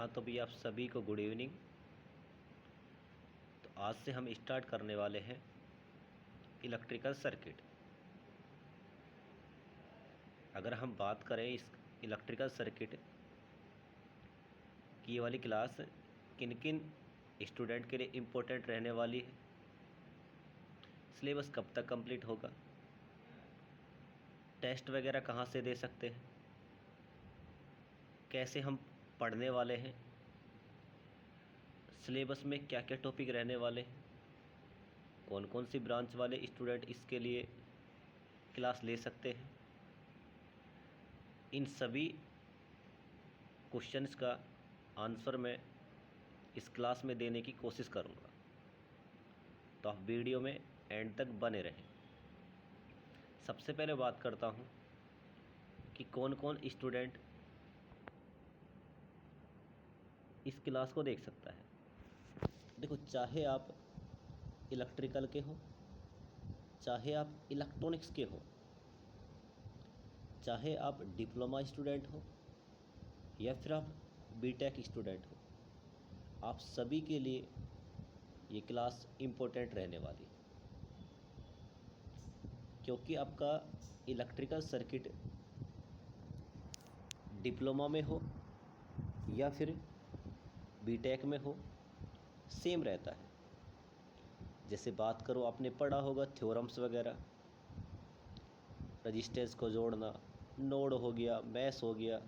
तो भी आप सभी को गुड इवनिंग। तो आज से हम स्टार्ट करने वाले हैं इलेक्ट्रिकल सर्किट। अगर हम बात करें इस इलेक्ट्रिकल सर्किट की, ये वाली क्लास किन किन स्टूडेंट के लिए इम्पोर्टेंट रहने वाली है, सिलेबस कब तक कंप्लीट होगा, टेस्ट वगैरह कहाँ से दे सकते हैं, कैसे हम पढ़ने वाले हैं, सिलेबस में क्या क्या टॉपिक रहने वाले हैं, कौन कौन सी ब्रांच वाले स्टूडेंट इसके लिए क्लास ले सकते हैं, इन सभी क्वेश्चंस का आंसर मैं इस क्लास में देने की कोशिश करूँगा। तो आप वीडियो में एंड तक बने रहें। सबसे पहले बात करता हूँ कि कौन कौन स्टूडेंट इस क्लास को देख सकता है। देखो, चाहे आप इलेक्ट्रिकल के हो, चाहे आप इलेक्ट्रॉनिक्स के हो, चाहे आप डिप्लोमा स्टूडेंट हो या फिर आप बीटेक स्टूडेंट हो, आप सभी के लिए ये क्लास इम्पोर्टेंट रहने वाली है। क्योंकि आपका इलेक्ट्रिकल सर्किट डिप्लोमा में हो या फिर बीटेक में हो, सेम रहता है। जैसे बात करो, आपने पढ़ा होगा थ्योरम्स वगैरह, रजिस्टेंस को जोड़ना, नोड हो गया, मैश हो गया,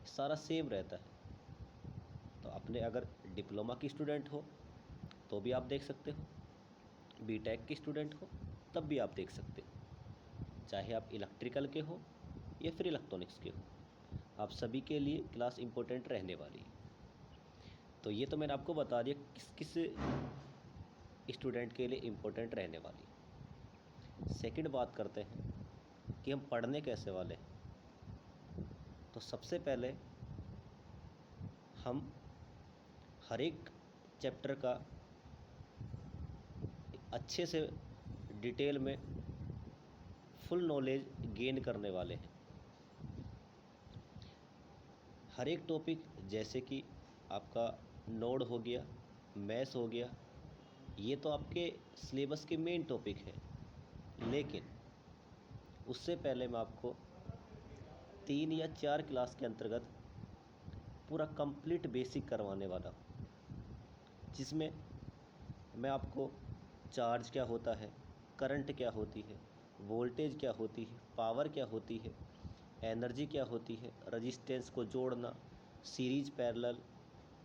सारा सेम रहता है। तो आपने अगर डिप्लोमा की स्टूडेंट हो तो भी आप देख सकते हो, बीटेक की स्टूडेंट हो तब भी आप देख सकते हो, चाहे आप इलेक्ट्रिकल के हो या फिर इलेक्ट्रॉनिक्स के हो, आप सभी के लिए क्लास इम्पोर्टेंट रहने वाली है। तो ये तो मैंने आपको बता दिया किस किस स्टूडेंट के लिए इम्पोर्टेंट रहने वाली है। सेकंड बात करते हैं कि हम पढ़ने कैसे वाले हैं। तो सबसे पहले हम हर एक चैप्टर का अच्छे से डिटेल में फुल नॉलेज गेन करने वाले हैं। हर एक टॉपिक, जैसे कि आपका नोड हो गया, मैश हो गया, ये तो आपके सिलेबस के मेन टॉपिक है, लेकिन उससे पहले मैं आपको 3 या 4 क्लास के अंतर्गत पूरा कंप्लीट बेसिक करवाने वाला हूँ, जिसमें मैं आपको चार्ज क्या होता है, करंट क्या होती है, वोल्टेज क्या होती है, पावर क्या होती है, एनर्जी क्या होती है, रेजिस्टेंस को जोड़ना, सीरीज पैरेलल,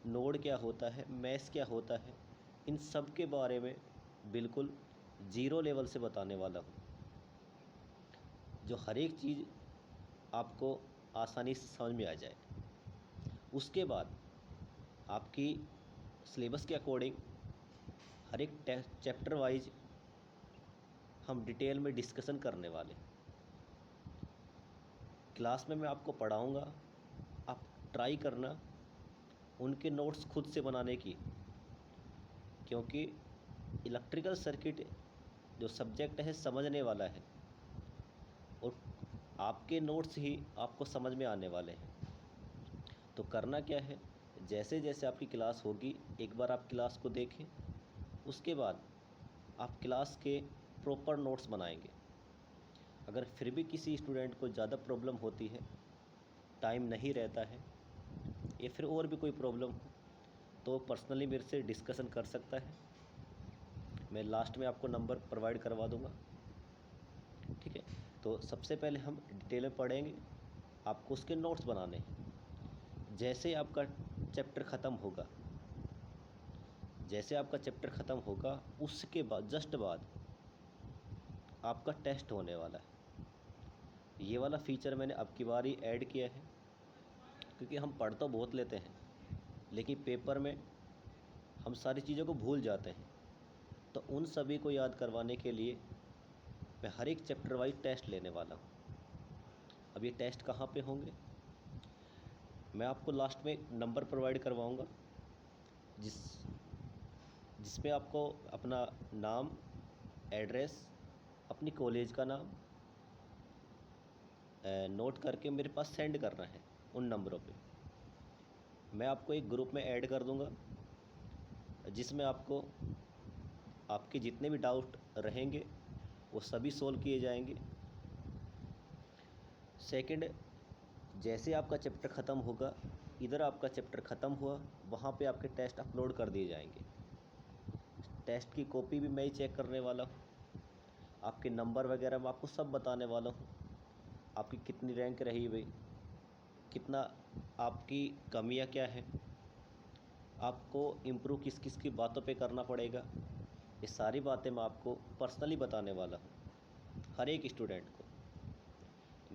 नोड क्या होता है, मैश क्या होता है, इन सब के बारे में बिल्कुल जीरो लेवल से बताने वाला हूँ, जो हर एक चीज़ आपको आसानी से समझ में आ जाए। उसके बाद आपकी सिलेबस के अकॉर्डिंग हर एक चैप्टर वाइज हम डिटेल में डिस्कशन करने वाले। क्लास में मैं आपको पढ़ाऊँगा, आप ट्राई करना उनके नोट्स खुद से बनाने की, क्योंकि इलेक्ट्रिकल सर्किट जो सब्जेक्ट है समझने वाला है और आपके नोट्स ही आपको समझ में आने वाले हैं। तो करना क्या है, जैसे जैसे आपकी क्लास होगी, एक बार आप क्लास को देखें, उसके बाद आप क्लास के प्रॉपर नोट्स बनाएंगे। अगर फिर भी किसी स्टूडेंट को ज़्यादा प्रॉब्लम होती है, टाइम नहीं रहता है या फिर और भी कोई प्रॉब्लम हो, तो पर्सनली मेरे से डिस्कशन कर सकता है। मैं लास्ट में आपको नंबर प्रोवाइड करवा दूंगा, ठीक है। तो सबसे पहले हम डिटेल में पढ़ेंगे, आपको उसके नोट्स बनाने हैं। जैसे आपका चैप्टर ख़त्म होगा, उसके बाद जस्ट बाद आपका टेस्ट होने वाला है। ये वाला फीचर मैंने अब की बार ही ऐड किया है, क्योंकि हम पढ़ तो बहुत लेते हैं लेकिन पेपर में हम सारी चीज़ों को भूल जाते हैं। तो उन सभी को याद करवाने के लिए मैं हर एक चैप्टर वाइज टेस्ट लेने वाला हूँ। अब ये टेस्ट कहाँ पे होंगे, मैं आपको लास्ट में एक नंबर प्रोवाइड करवाऊँगा, जिसमें आपको अपना नाम, एड्रेस, अपनी कॉलेज का नाम नोट करके मेरे पास सेंड करना है उन नंबरों पे। मैं आपको एक ग्रुप में ऐड कर दूंगा, जिसमें आपको आपके जितने भी डाउट रहेंगे वो सभी सोल्व किए जाएंगे। सेकंड, जैसे आपका चैप्टर ख़त्म होगा, इधर आपका चैप्टर ख़त्म हुआ, वहाँ पे आपके टेस्ट अपलोड कर दिए जाएंगे। टेस्ट की कॉपी भी मैं ही चेक करने वाला हूँ, आपके नंबर वगैरह मैं आपको सब बताने वाला हूँ, आपकी कितनी रैंक रही भाई, कितना आपकी कमियाँ क्या हैं, आपको इम्प्रूव किस किस की बातों पे करना पड़ेगा, ये सारी बातें मैं आपको पर्सनली बताने वाला हूँ हर एक स्टूडेंट को।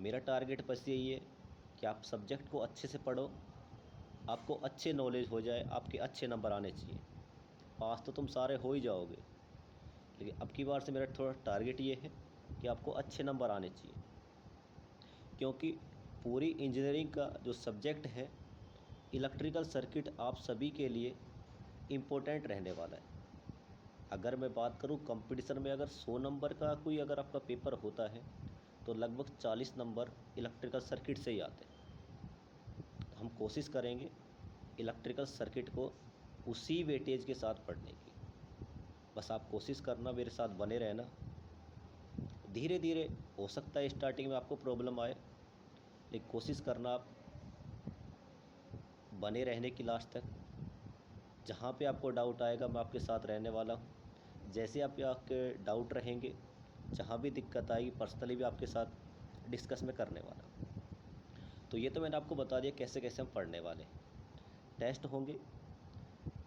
मेरा टारगेट बस यही है कि आप सब्जेक्ट को अच्छे से पढ़ो, आपको अच्छे नॉलेज हो जाए, आपके अच्छे नंबर आने चाहिए। पास तो तुम सारे हो ही जाओगे, लेकिन अब की बार से मेरा थोड़ा टारगेट ये है कि आपको अच्छे नंबर आने चाहिए, क्योंकि पूरी इंजीनियरिंग का जो सब्जेक्ट है इलेक्ट्रिकल सर्किट आप सभी के लिए इम्पोर्टेंट रहने वाला है। अगर मैं बात करूं कंपटीशन में, अगर 100 नंबर का कोई अगर आपका पेपर होता है तो लगभग 40 नंबर इलेक्ट्रिकल सर्किट से ही आते हैं। तो हम कोशिश करेंगे इलेक्ट्रिकल सर्किट को उसी वेटेज के साथ पढ़ने की। बस आप कोशिश करना, मेरे साथ बने रहना। धीरे धीरे हो सकता है स्टार्टिंग में आपको प्रॉब्लम आए, लेकिन कोशिश करना आप बने रहने की लास्ट तक। जहाँ पे आपको डाउट आएगा मैं आपके साथ रहने वाला हूँ। जैसे आपके डाउट रहेंगे, जहाँ भी दिक्कत आएगी पर्सनली भी आपके साथ डिस्कस में करने वाला हूँ। तो ये तो मैंने आपको बता दिया कैसे कैसे हम पढ़ने वाले हैं। टेस्ट होंगे,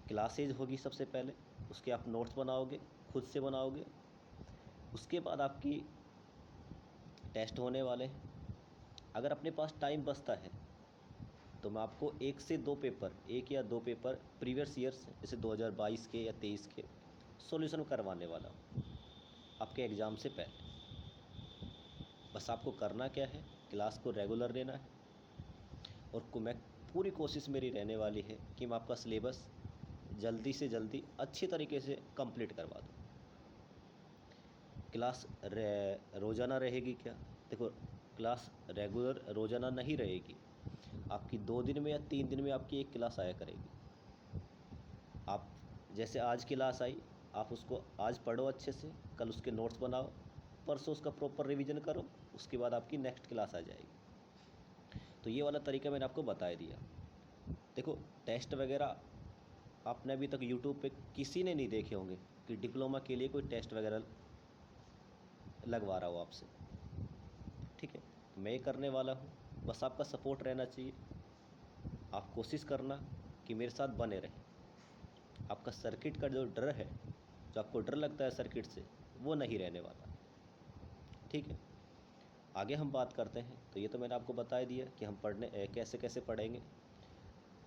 क्लासेज होगी सबसे पहले, उसके आप नोट्स बनाओगे, खुद से बनाओगे। उसके बाद आपकी टेस्ट होने वाले हैं। अगर अपने पास टाइम बचता है तो मैं आपको 1 से 2 पेपर, 1 या 2 पेपर प्रीवियस ईयर्स जैसे 2022 के या 23 के सॉल्यूशन करवाने वाला हूँ आपके एग्ज़ाम से पहले। बस आपको करना क्या है, क्लास को रेगुलर लेना है, और मैं पूरी कोशिश मेरी रहने वाली है कि मैं आपका सिलेबस जल्दी से जल्दी अच्छी तरीके से कंप्लीट करवा दूँ। क्लास रोज़ाना रहेगी क्या? देखो, क्लास रेगुलर रोज़ाना नहीं रहेगी, आपकी 2 दिन में या 3 दिन में आपकी एक क्लास आया करेगी। आप जैसे आज क्लास आई, आप उसको आज पढ़ो अच्छे से, कल उसके नोट्स बनाओ, परसों उसका प्रॉपर रिवीजन करो, उसके बाद आपकी नेक्स्ट क्लास आ जाएगी। तो ये वाला तरीका मैंने आपको बता दिया। देखो, टेस्ट वगैरह आपने अभी तक यूट्यूब पे किसी ने नहीं देखे होंगे कि डिप्लोमा के लिए कोई टेस्ट वगैरह लगवा रहा हो आपसे। ठीक है, मैं ये करने वाला हूँ, बस आपका सपोर्ट रहना चाहिए। आप कोशिश करना कि मेरे साथ बने रहें। आपका सर्किट का जो डर है, जो आपको डर लगता है सर्किट से, वो नहीं रहने वाला। ठीक है, आगे हम बात करते हैं। तो ये तो मैंने आपको बता दिया कि हम पढ़ने कैसे कैसे पढ़ेंगे।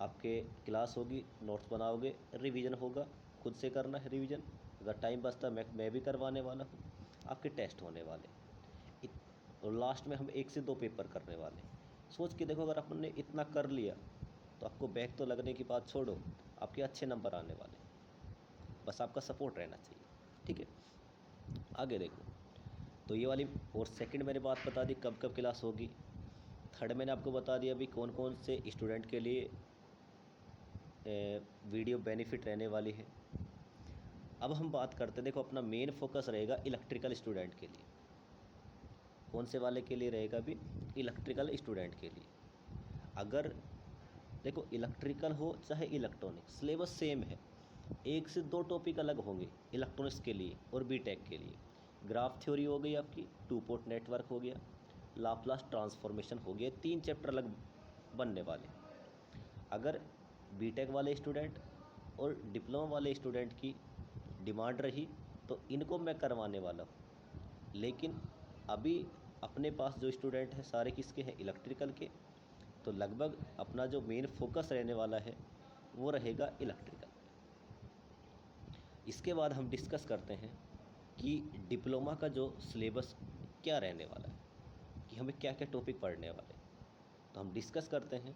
आपके क्लास होगी, नोट्स बनाओगे, रिवीजन होगा, खुद से करना है रिवीजन। अगर टाइम बचता मैं भी करवाने वाला हूँ। आपके टेस्ट होने वाले, और लास्ट में हम 1 से 2 पेपर करने वाले हैं। सोच के देखो, अगर आपने इतना कर लिया तो आपको बैक तो लगने की बात छोड़ो, आपके अच्छे नंबर आने वाले। बस आपका सपोर्ट रहना चाहिए। ठीक है, आगे देखो। तो ये वाली, और सेकंड मैंने बात बता दी कब कब क्लास होगी। थर्ड मैंने आपको बता दिया अभी कौन कौन से स्टूडेंट के लिए वीडियो बेनिफिट रहने वाली है। अब हम बात करते हैं, देखो अपना मेन फोकस रहेगा इलेक्ट्रिकल स्टूडेंट के लिए। कौन से वाले के लिए रहेगा? भी इलेक्ट्रिकल स्टूडेंट के लिए। अगर देखो, इलेक्ट्रिकल हो चाहे इलेक्ट्रॉनिक, सिलेबस सेम है। 1 से 2 टॉपिक अलग होंगे इलेक्ट्रॉनिक्स के लिए और बीटेक के लिए। ग्राफ थ्योरी हो गई आपकी, 2 पोर्ट नेटवर्क हो गया, लाप्लास ट्रांसफॉर्मेशन हो गया, 3 चैप्टर अलग बनने वाले। अगर बीटेक वाले स्टूडेंट और डिप्लोमा वाले स्टूडेंट की डिमांड रही तो इनको मैं करवाने वाला हूँ। लेकिन अभी अपने पास जो स्टूडेंट हैं सारे किसके हैं? इलेक्ट्रिकल के। तो लगभग अपना जो मेन फोकस रहने वाला है वो रहेगा इलेक्ट्रिकल। इसके बाद हम डिस्कस करते हैं कि डिप्लोमा का जो सिलेबस क्या रहने वाला है, कि हमें क्या क्या टॉपिक पढ़ने वाले हैं। तो हम डिस्कस करते हैं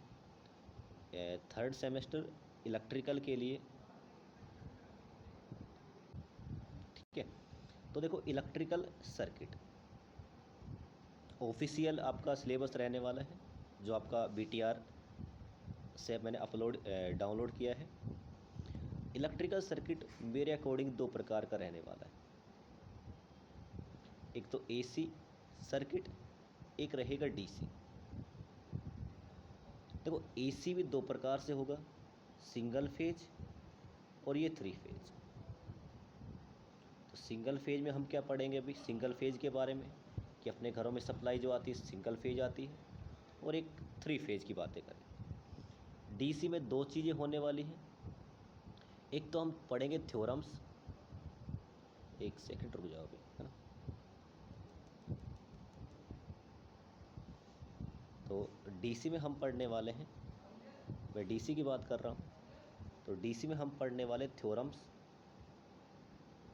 3rd सेमेस्टर इलेक्ट्रिकल के लिए। ठीक है, तो देखो इलेक्ट्रिकल सर्किट ऑफिशियल आपका सिलेबस रहने वाला है, जो आपका BTR से मैंने डाउनलोड किया है। इलेक्ट्रिकल सर्किट मेरे अकॉर्डिंग दो प्रकार का रहने वाला है, एक तो एसी सर्किट, एक रहेगा डीसी। देखो एसी भी दो प्रकार से होगा, सिंगल फेज और ये थ्री फेज। तो सिंगल फेज में हम क्या पढ़ेंगे अभी, सिंगल फेज के बारे में कि अपने घरों में सप्लाई जो आती है सिंगल फेज आती है, और एक थ्री फेज की बातें करें। डीसी में दो चीज़ें होने वाली हैं, एक तो हम पढ़ेंगे थ्योरम्स, एक सेकंड रुक जाओ अभी, है ना। तो डीसी में हम पढ़ने वाले हैं, मैं डीसी की बात कर रहा हूँ, तो डीसी में हम पढ़ने वाले थ्योरम्स,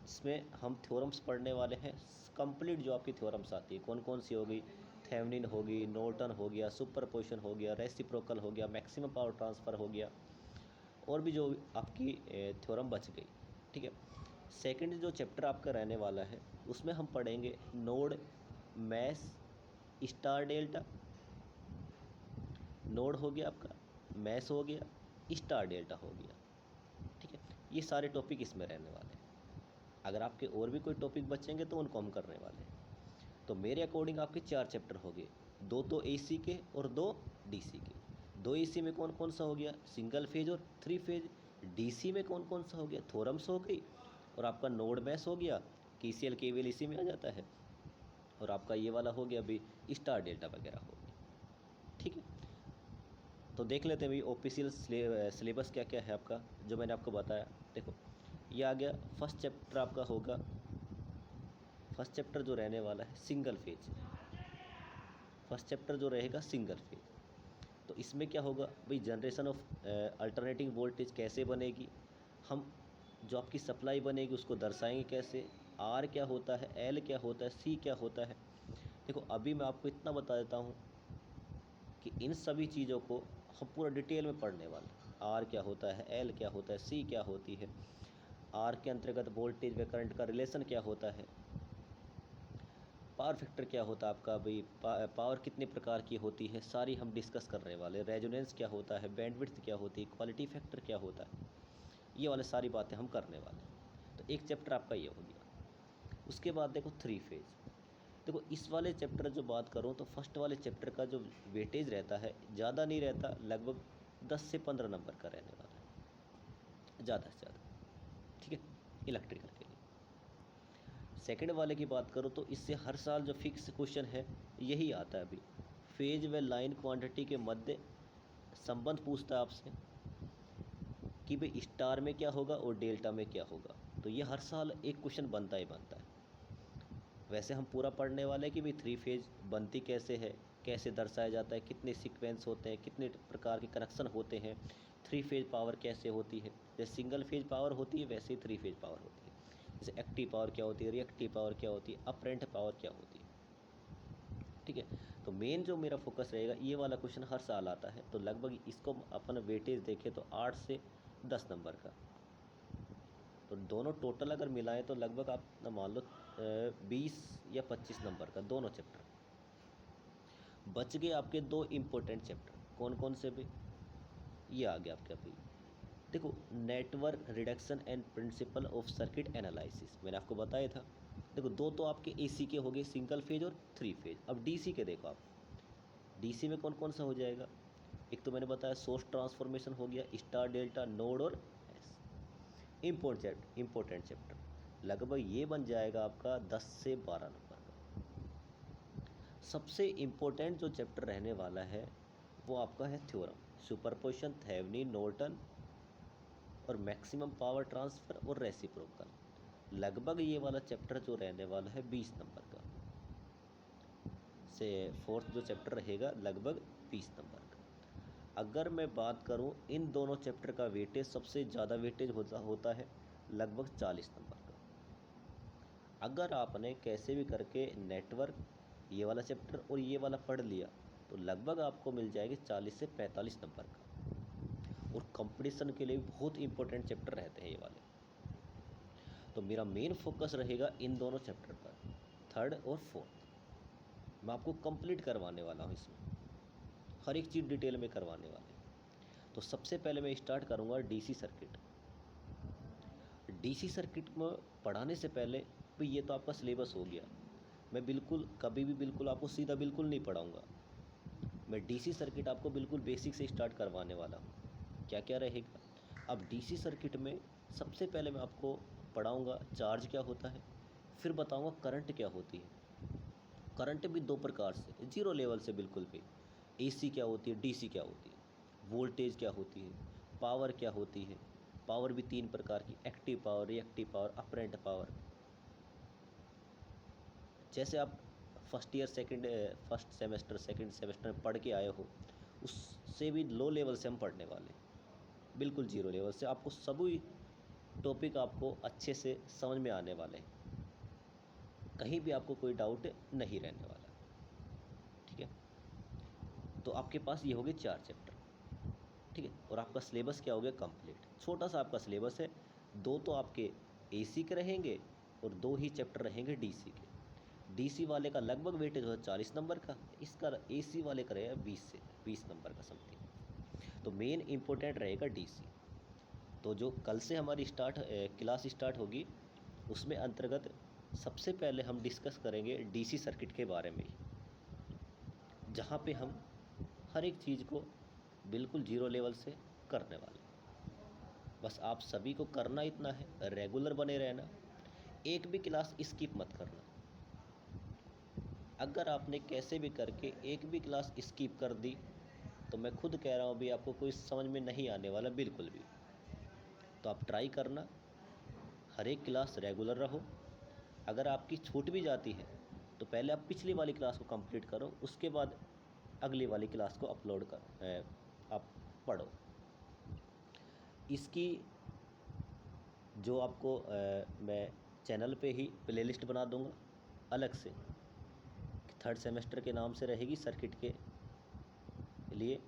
इसमें हम थ्योरम्स पढ़ने वाले हैं कंप्लीट जो आपकी थ्योरम्स आती है, कौन कौन सी होगी, थेवेनिन होगी, नॉर्टन हो गया, सुपरपोजिशन हो गया, रेसिप्रोकल हो गया, मैक्सिमम पावर ट्रांसफ़र हो गया, और भी जो आपकी थ्योरम बच गई, ठीक है। सेकंड जो चैप्टर आपका रहने वाला है उसमें हम पढ़ेंगे node, mesh, star delta. Node हो गया आपका, मैश हो गया, स्टार डेल्टा हो गया, ठीक है। ये सारे टॉपिक इसमें रहने वाले हैं। अगर आपके और भी कोई टॉपिक बचेंगे तो उनको हम करने वाले हैं। तो मेरे अकॉर्डिंग आपके चार चैप्टर हो गए, दो तो एसी के और दो डीसी के। दो एसी में कौन कौन सा हो गया, सिंगल फेज और थ्री फेज। डीसी में कौन कौन सा हो गया, थ्योरम्स हो गई, और आपका नोड मैश हो गया, केसीएल केवीएल इसी में आ जाता है, और आपका ये वाला हो गया अभी स्टार डेल्टा वगैरह हो गया, ठीक है। तो देख लेते हैं भाई ऑफिशियल सिलेबस क्या क्या है आपका, जो मैंने आपको बताया। देखो ये आ गया, फर्स्ट चैप्टर आपका होगा, फर्स्ट चैप्टर जो रहने वाला है सिंगल फेज, फर्स्ट चैप्टर जो रहेगा सिंगल फेज। तो इसमें क्या होगा भाई, जनरेशन ऑफ अल्टरनेटिंग वोल्टेज कैसे बनेगी, हम जो आपकी सप्लाई बनेगी उसको दर्शाएंगे कैसे, आर क्या होता है, एल क्या होता है, सी क्या होता है। देखो अभी मैं आपको इतना बता देता हूँ कि इन सभी चीज़ों को हम पूरा डिटेल में पढ़ने वाले हैं। आर क्या होता है, एल क्या होता है, सी क्या होती है, आर के अंतर्गत वोल्टेज व करंट का रिलेशन क्या होता है, पावर फैक्टर क्या होता है आपका भाई, पावर कितने प्रकार की होती है, सारी हम डिस्कस करने वाले। रेजोनेंस क्या होता है, बैंडविड्थ क्या होती है, क्वालिटी फैक्टर क्या होता है, ये वाले सारी बातें हम करने वाले हैं। तो एक चैप्टर आपका ये हो गया। उसके बाद देखो थ्री फेज। देखो इस वाले चैप्टर जो बात करूँ तो फर्स्ट वाले चैप्टर का जो वेटेज रहता है ज़्यादा नहीं रहता, लगभग 10 से 15 नंबर का रहने वाला है, ज़्यादा से ज़्यादा, ठीक है, इलेक्ट्रिकल के लिए। सेकंड वाले की बात करूँ तो इससे हर साल जो फिक्स क्वेश्चन है यही आता है अभी, फेज व लाइन क्वांटिटी के मध्य संबंध पूछता है आपसे कि भाई स्टार में क्या होगा और डेल्टा में क्या होगा। तो ये हर साल एक क्वेश्चन बनता ही बनता है। वैसे हम पूरा पढ़ने वाले हैं कि भाई थ्री फेज बनती कैसे है, कैसे दर्शाया जाता है, कितने सीक्वेंस होते हैं, कितने प्रकार के कनेक्शन होते हैं, थ्री फेज पावर कैसे होती है, जैसे सिंगल फेज पावर होती है वैसे ही थ्री फेज पावर होती है, जैसे एक्टिव पावर क्या होती है, रिएक्टिव पावर क्या होती है, अपरेंट पावर क्या होती है, ठीक है। तो मेन जो मेरा फोकस रहेगा ये वाला क्वेश्चन हर साल आता है, तो लगभग इसको अपन वेटेज देखें तो 8 से 10 नंबर का, तो दोनों टोटल अगर मिलाएं तो लगभग आप मान लो 20 या 25 नंबर का दोनों चैप्टर। बच गए आपके दो इम्पोर्टेंट चैप्टर, कौन कौन से भी, ये आ गया आपके अभी। देखो network reduction and principle of circuit analysis मैंने आपको बताया था। देखो दो तो आपके एसी के हो गए, सिंगल फेज और थ्री फेज। अब डीसी के देखो आप, डीसी में कौन कौन सा हो जाएगा, एक तो मैंने बताया सोर्स ट्रांसफॉर्मेशन हो गया, स्टार डेल्टा, नोड और एस। इम्पोर्टेंट चैप्टर लगभग ये बन जाएगा आपका 10 से 12 नंबर का। सबसे इम्पोर्टेंट जो चैप्टर रहने वाला है वो आपका है थ्योरम, सुपरपोजिशन, थेवेनिन, नॉर्टन और मैक्सिमम पावर ट्रांसफ़र और रेसिप्रोकल। लगभग ये वाला चैप्टर जो रहने वाला है 20 नंबर का, से फोर्थ जो चैप्टर रहेगा लगभग 20 नंबर का। अगर मैं बात करूं इन दोनों चैप्टर का वेटेज, सबसे ज़्यादा वेटेज होता है लगभग 40 नंबर का। अगर आपने कैसे भी करके नेटवर्क ये वाला चैप्टर और ये वाला पढ़ लिया तो लगभग आपको मिल जाएगी 40 से 45 नंबर का, और कंपटीशन के लिए भी बहुत इंपॉर्टेंट चैप्टर रहते हैं ये वाले। तो मेरा मेन फोकस रहेगा इन दोनों चैप्टर पर, थर्ड और फोर्थ मैं आपको कंप्लीट करवाने वाला हूँ, इसमें हर एक चीज़ डिटेल में करवाने वाले हैं। तो सबसे पहले मैं स्टार्ट करूँगा डीसी सर्किट। डीसी सर्किट में पढ़ाने से पहले भाई ये तो आपका सिलेबस हो गया, मैं बिल्कुल कभी भी बिल्कुल आपको सीधा बिल्कुल नहीं पढ़ाऊँगा। मैं डीसी सर्किट आपको बिल्कुल बेसिक से स्टार्ट करवाने वाला हूँ। क्या क्या रहेगा, अब डीसी सर्किट में सबसे पहले मैं आपको पढ़ाऊँगा चार्ज क्या होता है, फिर बताऊँगा करंट क्या होती है। करंट भी दो प्रकार से, जीरो लेवल से बिल्कुल भी, एसी क्या होती है, डीसी क्या होती है, वोल्टेज क्या होती है, पावर क्या होती है। पावर भी तीन प्रकार की, active power, reactive power, apparent power. जैसे आप फर्स्ट सेमेस्टर सेकंड सेमेस्टर में पढ़ के आए हो, उससे भी लो लेवल से हम पढ़ने वाले, बिल्कुल जीरो लेवल से। आपको सभी टॉपिक आपको अच्छे से समझ में आने वाले हैं, कहीं भी आपको कोई डाउट नहीं रहने वाला। ठीक है, तो आपके पास ये हो गए 4 चैप्टर। ठीक है, और आपका सिलेबस क्या हो गया कंप्लीट। छोटा सा आपका सिलेबस है, 2 तो आपके एसी के रहेंगे और 2 ही चैप्टर रहेंगे डीसी के। डीसी वाले का लगभग वेटेज हो 40 नंबर का, इसका एसी वाले का रहेगा 20 नंबर का समथिंग। तो मेन इंपॉर्टेंट रहेगा डीसी। तो जो कल से हमारी क्लास स्टार्ट होगी, उसमें अंतर्गत सबसे पहले हम डिस्कस करेंगे डीसी सर्किट के बारे में ही, जहाँ पे हम हर एक चीज़ को बिल्कुल जीरो लेवल से करने वाले। बस आप सभी को करना इतना है, रेगुलर बने रहना, एक भी क्लास स्किप मत करना। अगर आपने कैसे भी करके एक भी क्लास स्किप कर दी, तो मैं खुद कह रहा हूँ भी आपको कोई समझ में नहीं आने वाला बिल्कुल भी। तो आप ट्राई करना, हर एक क्लास रेगुलर रहो। अगर आपकी छूट भी जाती है तो पहले आप पिछली वाली क्लास को कंप्लीट करो, उसके बाद अगली वाली क्लास को आप पढ़ो। इसकी जो आपको मैं चैनल पे ही प्लेलिस्ट बना दूंगा अलग से, थर्ड सेमेस्टर के नाम से रहेगी सर्किट के लिए।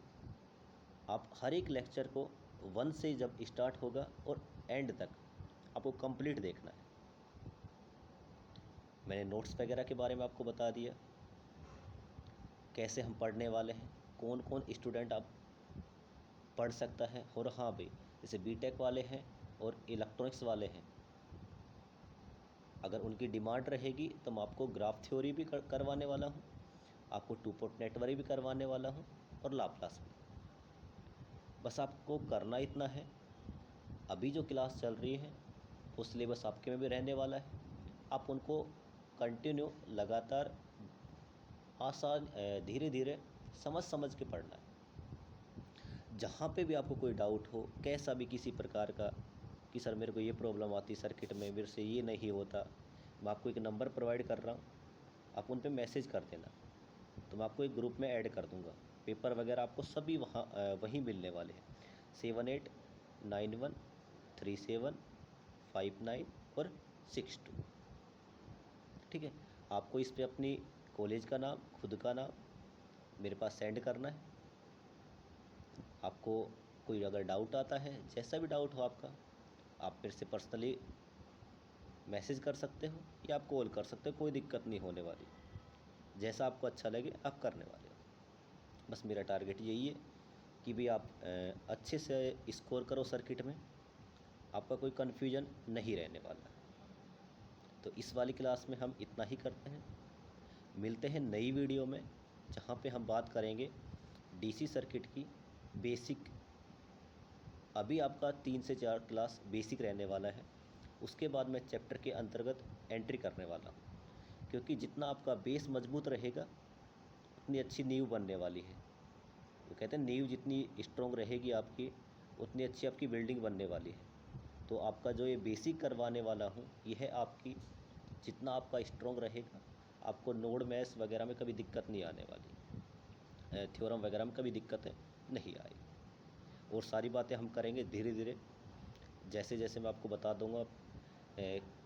आप हर एक लेक्चर को 1 से जब स्टार्ट होगा और एंड तक आपको कंप्लीट देखना है। मैंने नोट्स वगैरह के बारे में आपको बता दिया, कैसे हम पढ़ने वाले हैं, कौन कौन स्टूडेंट आप पढ़ सकता है। और हाँ भाई, जैसे बीटेक वाले हैं और इलेक्ट्रॉनिक्स वाले हैं, अगर उनकी डिमांड रहेगी तो मैं आपको ग्राफ थ्योरी भी करवाने वाला हूँ, आपको 2 पोर्ट नेटवर्क भी करवाने वाला हूँ और लाप्लास भी। बस आपको करना इतना है, अभी जो क्लास चल रही है वो सिलेबस आपके में भी रहने वाला है, आप उनको कंटिन्यू लगातार आसान धीरे धीरे समझ के पढ़ना है। जहाँ पे भी आपको कोई डाउट हो, कैसा भी किसी प्रकार का, कि सर मेरे को ये प्रॉब्लम आती है सर्किट में, मेरे से ये नहीं होता, मैं आपको एक नंबर प्रोवाइड कर रहा हूँ, आप उन पे मैसेज कर देना, तो मैं आपको एक ग्रुप में ऐड कर दूँगा। पेपर वगैरह आपको सभी वहीं मिलने वाले हैं, 78913759 और 62। ठीक है, आपको इस पे अपनी कॉलेज का नाम, खुद का नाम मेरे पास सेंड करना है। आपको कोई अगर डाउट आता है, जैसा भी डाउट हो आपका, आप मेरे से पर्सनली मैसेज कर सकते हो या आप कॉल कर सकते हो, कोई दिक्कत नहीं होने वाली। जैसा आपको अच्छा लगे आप करने वाले हो। बस मेरा टारगेट यही है कि भी आप अच्छे से स्कोर करो सर्किट में, आपका कोई कन्फ्यूजन नहीं रहने वाला। तो इस वाली क्लास में हम इतना ही करते हैं, मिलते हैं नई वीडियो में, जहाँ पे हम बात करेंगे डीसी सर्किट की बेसिक। अभी आपका 3 से 4 क्लास बेसिक रहने वाला है, उसके बाद मैं चैप्टर के अंतर्गत एंट्री करने वाला हूँ, क्योंकि जितना आपका बेस मजबूत रहेगा उतनी अच्छी नींव बनने वाली है। वो कहते हैं नींव जितनी स्ट्रॉन्ग रहेगी आपकी, उतनी अच्छी आपकी बिल्डिंग बनने वाली है। तो आपका जो ये बेसिक करवाने वाला हूँ, यह है आपकी, जितना आपका स्ट्रॉन्ग रहेगा, आपको नोड मैथ्स वगैरह में कभी दिक्कत नहीं आने वाली, थ्योरम वगैरह में कभी दिक्कतें नहीं आएगी। और सारी बातें हम करेंगे धीरे धीरे, जैसे जैसे मैं आपको बता दूंगा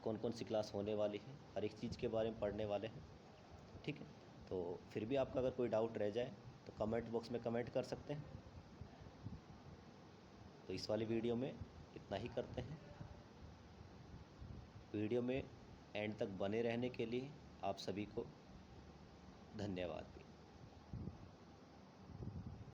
कौन कौन सी क्लास होने वाली है, हर एक चीज़ के बारे में पढ़ने वाले हैं। ठीक है, तो फिर भी आपका अगर कोई डाउट रह जाए तो कमेंट बॉक्स में कमेंट कर सकते हैं। तो इस वाली वीडियो में इतना ही करते हैं। वीडियो में एंड तक बने रहने के लिए आप सभी को धन्यवाद।